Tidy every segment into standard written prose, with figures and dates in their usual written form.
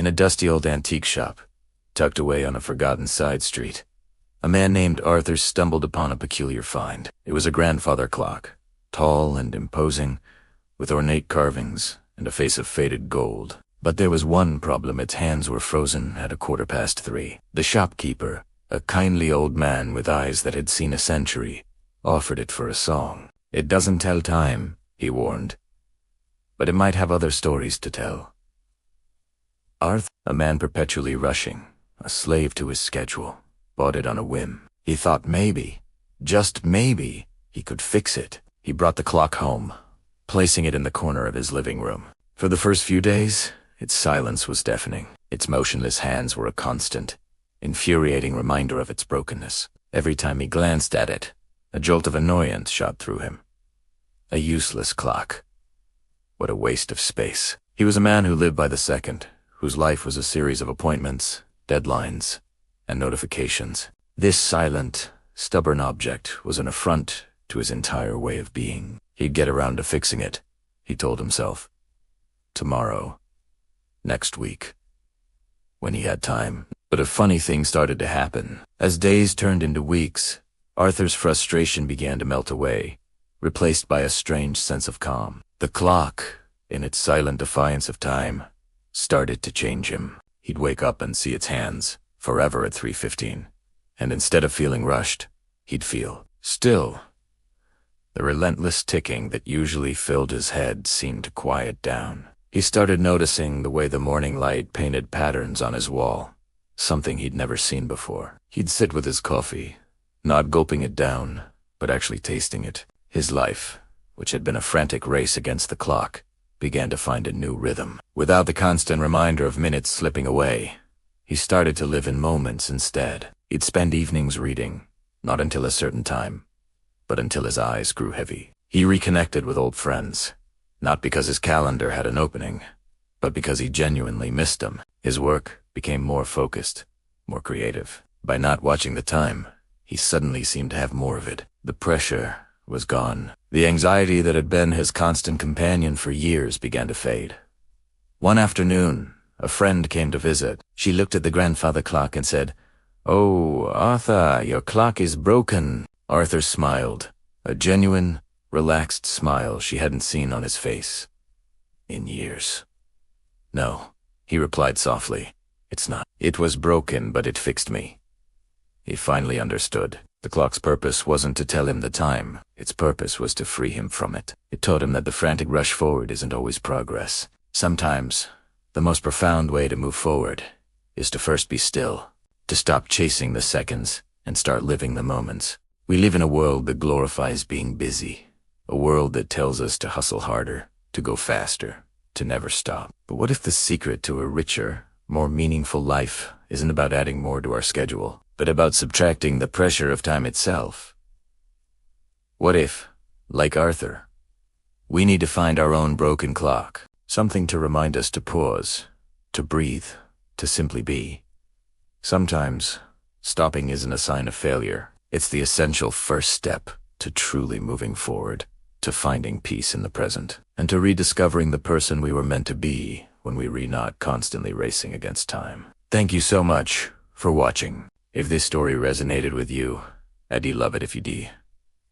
In a dusty old antique shop, tucked away on a forgotten side street, a man named Arthur stumbled upon a peculiar find. It was a grandfather clock, tall and imposing, with ornate carvings and a face of faded gold. But there was one problem: its hands were frozen at 3:15. The shopkeeper, a kindly old man with eyes that had seen a century, offered it for a song. "It doesn't tell time," he warned, "but it might have other stories to tell." Arthur, a man perpetually rushing, a slave to his schedule, bought it on a whim. He thought maybe, just maybe, he could fix it. He brought the clock home, placing it in the corner of his living room. For the first few days, its silence was deafening. Its motionless hands were a constant, infuriating reminder of its brokenness. Every time he glanced at it, a jolt of annoyance shot through him. A useless clock. What a waste of space. He was a man who lived by the second, whose life was a series of appointments, deadlines, and notifications. This silent, stubborn object was an affront to his entire way of being. He'd get around to fixing it, he told himself. Tomorrow. Next week. When he had time. But a funny thing started to happen. As days turned into weeks, Arthur's frustration began to melt away, replaced by a strange sense of calm. The clock, in its silent defiance of time, started to change him. He'd wake up and see its hands, forever at 3:15, and instead of feeling rushed, he'd feel still. The relentless ticking that usually filled his head seemed to quiet down. He started noticing the way the morning light painted patterns on his wall, something he'd never seen before. He'd sit with his coffee, not gulping it down, but actually tasting it. His life, which had been a frantic race against the clock, began to find a new rhythm. Without the constant reminder of minutes slipping away, he started to live in moments instead. He'd spend evenings reading, not until a certain time, but until his eyes grew heavy. He reconnected with old friends, not because his calendar had an opening, but because he genuinely missed them. His work became more focused, more creative. By not watching the time, he suddenly seemed to have more of it. The pressure was gone. The anxiety that had been his constant companion for years began to fade. One afternoon, a friend came to visit. She looked at the grandfather clock and said, "Oh, Arthur, your clock is broken." Arthur smiled, a genuine, relaxed smile she hadn't seen on his face in years. "No," he replied softly, "it's not. It was broken, but it fixed me." He finally understood. The clock's purpose wasn't to tell him the time. Its purpose was to free him from it. It taught him that the frantic rush forward isn't always progress. Sometimes, the most profound way to move forward is to first be still, to stop chasing the seconds and start living the moments. We live in a world that glorifies being busy, a world that tells us to hustle harder, to go faster, to never stop. But what if the secret to a richer, more meaningful life isn't about adding more to our schedule, but about subtracting the pressure of time itself? What if, like Arthur, we need to find our own broken clock, something to remind us to pause, to breathe, to simply be? Sometimes, stopping isn't a sign of failure. It's the essential first step to truly moving forward, to finding peace in the present, and to rediscovering the person we were meant to be when we were not constantly racing against time. Thank you so much for watching. If this story resonated with you, I'd love it if you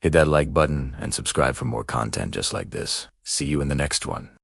hit that like button and subscribe for more content just like this. See you in the next one.